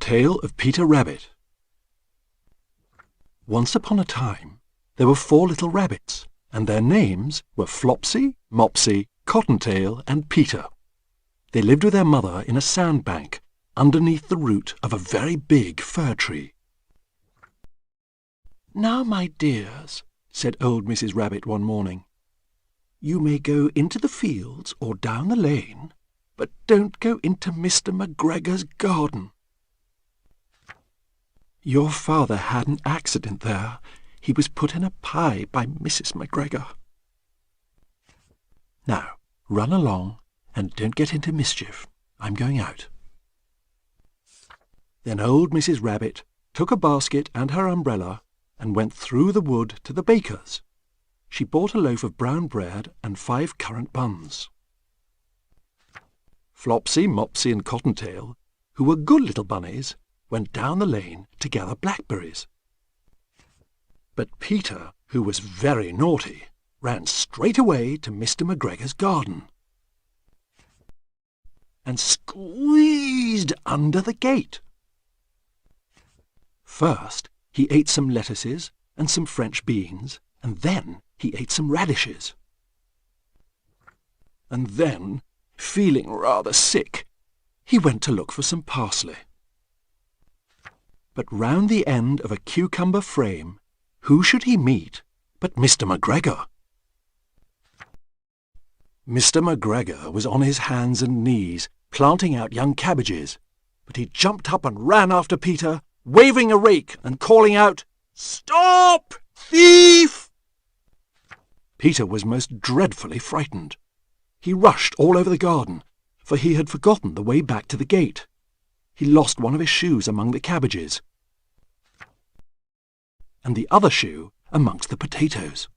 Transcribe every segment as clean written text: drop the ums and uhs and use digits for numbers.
Tale of Peter Rabbit. Once upon a time, there were 4 little rabbits, and their names were Flopsy, Mopsy, Cottontail, and Peter. They lived with their mother in a sandbank underneath the root of a very big fir tree. "Now, my dears," said old Mrs. Rabbit one morning, "you may go into the fields or down the lane, but don't go into Mr. McGregor's garden. Your father had an accident there. He was put in a pie by Mrs. McGregor. Now, run along and don't get into mischief. I'm going out." Then old Mrs. Rabbit took a basket and her umbrella and went through the wood to the baker's. She bought a loaf of brown bread and 5 currant buns. Flopsy, Mopsy, and Cottontail, who were good little bunnies, went down the lane to gather blackberries. But Peter, who was very naughty, ran straight away to Mr. McGregor's garden and squeezed under the gate. First, he ate some lettuces and some French beans, and then he ate some radishes. And then, feeling rather sick, he went to look for some parsley. But round the end of a cucumber frame, who should he meet but Mr. McGregor? Mr. McGregor was on his hands and knees, planting out young cabbages, but he jumped up and ran after Peter, waving a rake and calling out, "Stop, thief!" Peter was most dreadfully frightened. He rushed all over the garden, for he had forgotten the way back to the gate. He lost one of his shoes among the cabbages, and the other shoe amongst the potatoes.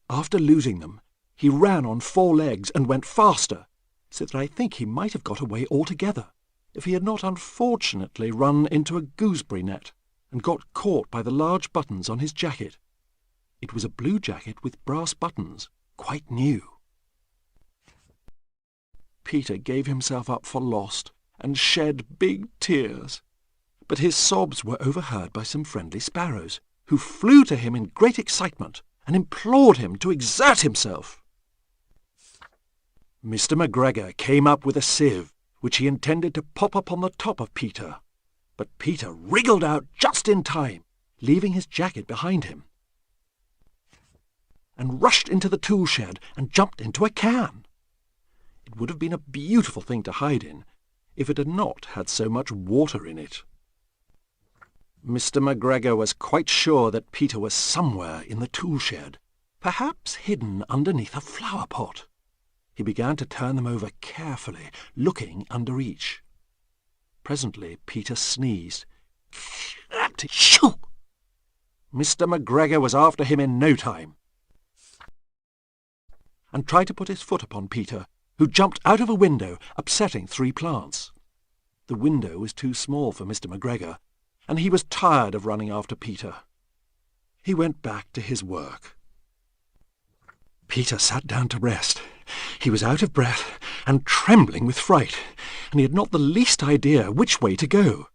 After losing them, he ran on 4 legs and went faster, so that I think he might have got away altogether, if he had not unfortunately run into a gooseberry net and got caught by the large buttons on his jacket. It was a blue jacket with brass buttons, quite new. Peter gave himself up for lost and shed big tears, but his sobs were overheard by some friendly sparrows, who flew to him in great excitement and implored him to exert himself. Mr. McGregor came up with a sieve, which he intended to pop up on the top of Peter, but Peter wriggled out just in time, leaving his jacket behind him, and rushed into the tool shed and jumped into a can. It would have been a beautiful thing to hide in, if it had not had so much water in it. Mr. McGregor was quite sure that Peter was somewhere in the tool shed, perhaps hidden underneath a flower pot. He began to turn them over carefully, looking under each. Presently Peter sneezed. Shoo! Mr. McGregor was after him in no time, and tried to put his foot upon Peter, who jumped out of a window, upsetting 3 plants. The window was too small for Mr. McGregor, and he was tired of running after Peter. He went back to his work. Peter sat down to rest. He was out of breath and trembling with fright, and he had not the least idea which way to go.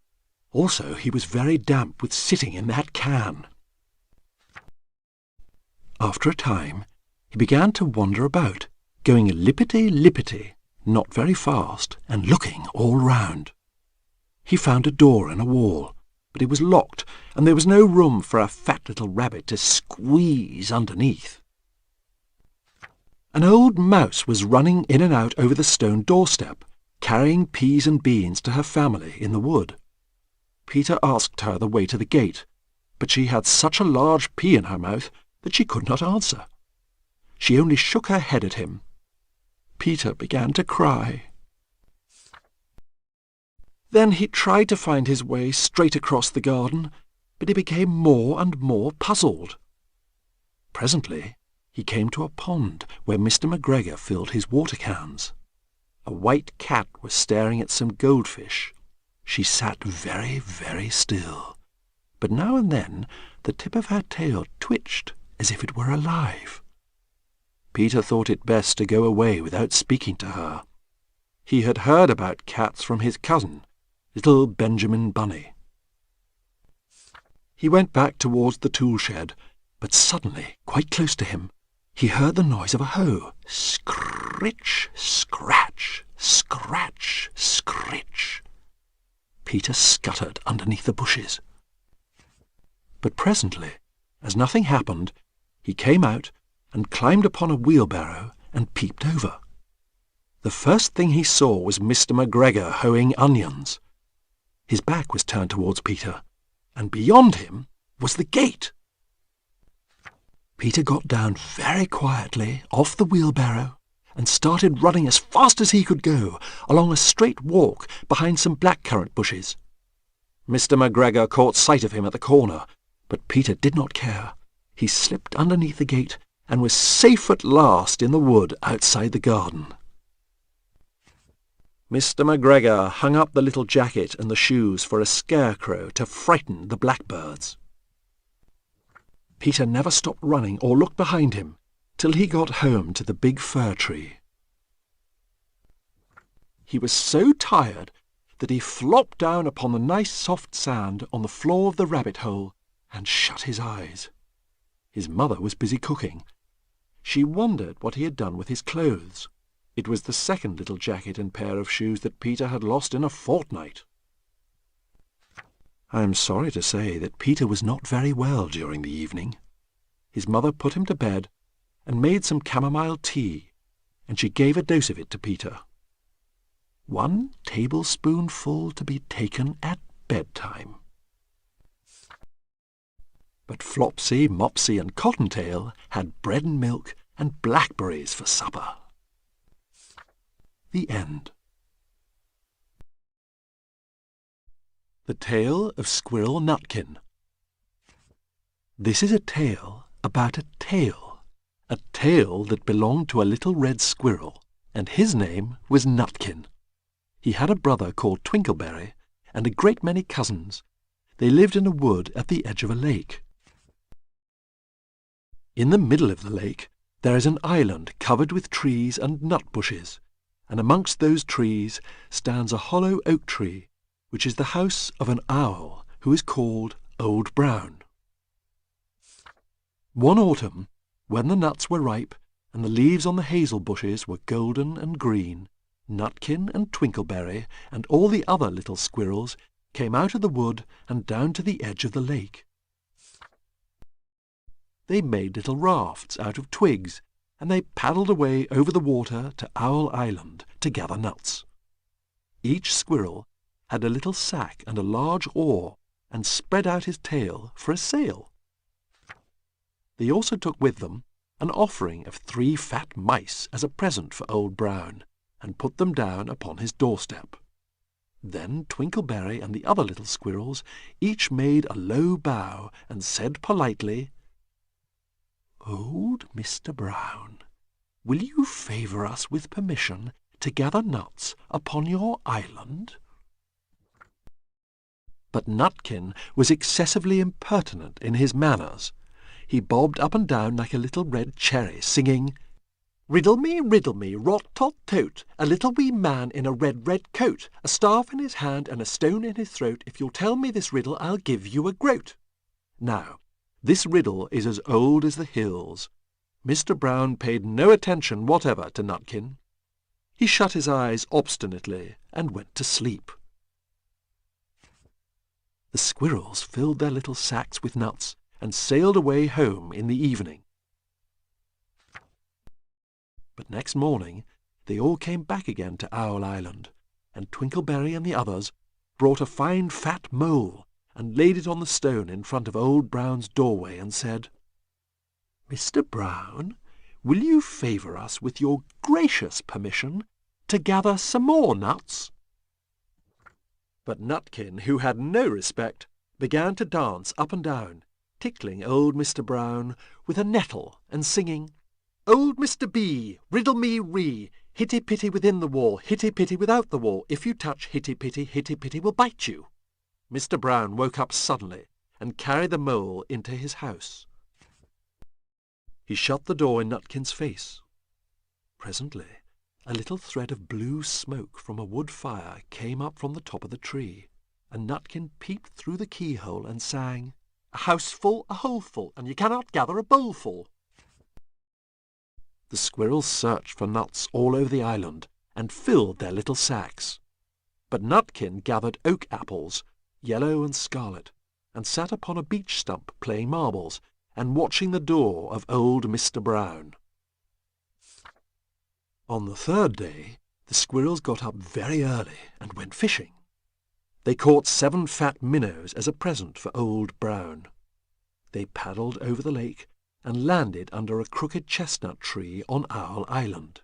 Also, he was very damp with sitting in that can. After a time, he began to wander about, going lippity-lippity, not very fast, and looking all round. He found a door in a wall, but it was locked, and there was no room for a fat little rabbit to squeeze underneath. An old mouse was running in and out over the stone doorstep, carrying peas and beans to her family in the wood. Peter asked her the way to the gate, but she had such a large pea in her mouth that she could not answer. She only shook her head at him. Peter began to cry. Then he tried to find his way straight across the garden, but he became more and more puzzled. Presently he came to a pond where Mr. McGregor filled his water cans. A white cat was staring at some goldfish. She sat very, very still, but now and then the tip of her tail twitched as if it were alive. Peter thought it best to go away without speaking to her. He had heard about cats from his cousin, little Benjamin Bunny. He went back towards the tool shed, but suddenly, quite close to him, he heard the noise of a hoe. Scritch, scratch, scratch, scritch. Peter scuttered underneath the bushes. But presently, as nothing happened, he came out and climbed upon a wheelbarrow and peeped over. The first thing he saw was Mr. McGregor hoeing onions. His back was turned towards Peter, and beyond him was the gate. Peter got down very quietly off the wheelbarrow and started running as fast as he could go along a straight walk behind some blackcurrant bushes. Mr. McGregor caught sight of him at the corner, but Peter did not care. He slipped underneath the gate and was safe at last in the wood outside the garden. Mr. McGregor hung up the little jacket and the shoes for a scarecrow to frighten the blackbirds. Peter never stopped running or looked behind him till he got home to the big fir tree. He was so tired that he flopped down upon the nice soft sand on the floor of the rabbit hole and shut his eyes. His mother was busy cooking. She wondered what he had done with his clothes. It was the second little jacket and pair of shoes that Peter had lost in a fortnight. I am sorry to say that Peter was not very well during the evening. His mother put him to bed and made some chamomile tea, and she gave a dose of it to Peter. 1 tablespoonful to be taken at bedtime. But Flopsy, Mopsy and Cottontail had bread and milk and blackberries for supper. The end. The Tale of Squirrel Nutkin. This is a tale about a tail that belonged to a little red squirrel, and his name was Nutkin. He had a brother called Twinkleberry, and a great many cousins. They lived in a wood at the edge of a lake. In the middle of the lake there is an island covered with trees and nut bushes, and amongst those trees stands a hollow oak tree, which is the house of an owl who is called Old Brown. One autumn, when the nuts were ripe and the leaves on the hazel bushes were golden and green, Nutkin and Twinkleberry and all the other little squirrels came out of the wood and down to the edge of the lake. They made little rafts out of twigs, and they paddled away over the water to Owl Island to gather nuts. Each squirrel had a little sack and a large oar, and spread out his tail for a sail. They also took with them an offering of 3 fat mice as a present for Old Brown, and put them down upon his doorstep. Then Twinkleberry and the other little squirrels each made a low bow and said politely, "Old Mr. Brown, will you favour us with permission to gather nuts upon your island?" But Nutkin was excessively impertinent in his manners. He bobbed up and down like a little red cherry, singing, riddle me, rot-tot-tote, a little wee man in a red, red coat, a staff in his hand and a stone in his throat. If you'll tell me this riddle, I'll give you a groat." Now, this riddle is as old as the hills. Mr. Brown paid no attention whatever to Nutkin. He shut his eyes obstinately and went to sleep. The squirrels filled their little sacks with nuts and sailed away home in the evening. But next morning they all came back again to Owl Island, and Twinkleberry and the others brought a fine fat mole and laid it on the stone in front of Old Brown's doorway and said, "Mr. Brown, will you favour us with your gracious permission to gather some more nuts?" But Nutkin, who had no respect, began to dance up and down, tickling old Mr. Brown with a nettle and singing, "Old Mr. B, riddle me ree, hitty-pitty within the wall, hitty-pitty without the wall. If you touch hitty-pitty, hitty-pitty will bite you." Mr. Brown woke up suddenly and carried the mole into his house. He shut the door in Nutkin's face. Presently A little thread of blue smoke from a wood fire came up from the top of the tree, and Nutkin peeped through the keyhole and sang, "A houseful, a holeful, and you cannot gather a bowlful." The squirrels searched for nuts all over the island and filled their little sacks. But Nutkin gathered oak apples, yellow and scarlet, and sat upon a beech stump playing marbles and watching the door of old Mr. Brown. On the third day, the squirrels got up very early and went fishing. They caught 7 fat minnows as a present for Old Brown. They paddled over the lake and landed under a crooked chestnut tree on Owl Island.